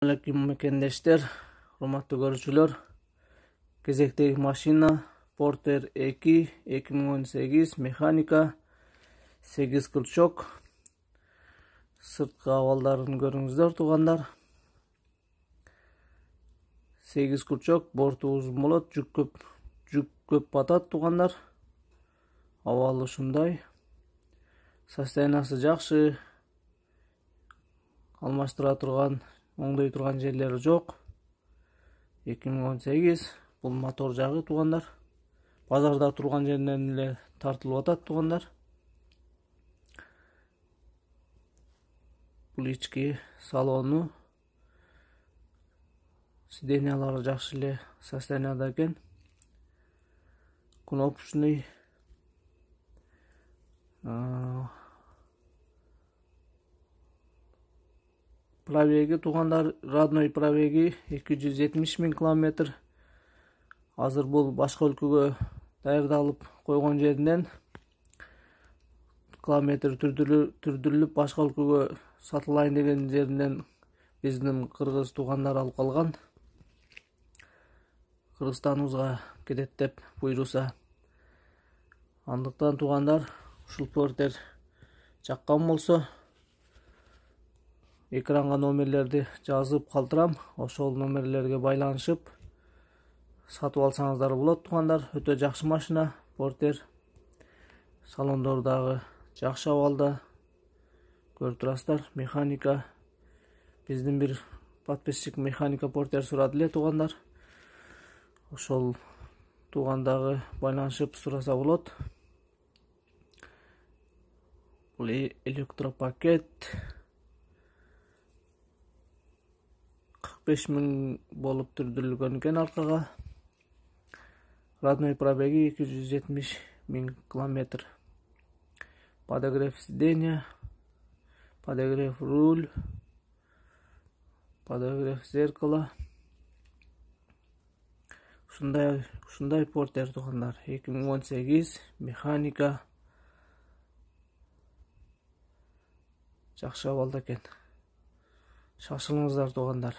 Assalamualaikum mekendештер, урматтуу көрүүчүлөр. Кезектеги машина Porter 2 2018 механика 8 кылчок. Сырткы абалдарын көрүңүздөр туугандар. 8 кылчок, борту узун болот, жүк көп батат туугандар. Абалы ушундай. Состояниясы жакшы. Алмаштыра турган, оңдой турган жерлери жок. 2018 бул мотор жагы туугандар. Базарда турган жеринен эле тартылып атат туугандар. Бул ички салону, сиденьялары жакшы эле состоянияда экен. Кнопочный пробеги туугандар, родной пробеги 270 000 километр. Азыр бул башка өлкөгө даярдалып койгон жеринен километр түрдүрүлүп башка өлкөгө сатылайын деген жеринен биздин кыргыз туугандар алып калган. Кыргызстаныбызга кетет деп буйруса. Андыктан туугандар, ушул Porter жаккан болсо экранга номерлерди жазып калтырам. Ошол номерлерге байланышып сатып алсаңыздар болот туугандар. Өтө жакшы машина Porter. Салондору дагы жакшы абалда. Көрүп турасыздар, механика. Биздин бир подписчик механика Porter сурады эле туугандар. Ошол тууган дагы байланышып сураса болот. Бул электропакет 45 000 болуп түрдүрүлгөн экен аркага. Родной пробеги 270 000 километр. Подогрев сиденья, подогрев руль, подогрев зеркала. Ушундай Porter туугандар. 2018 механика. Жакшы абалда экен. Шашылыңыздар туугандар.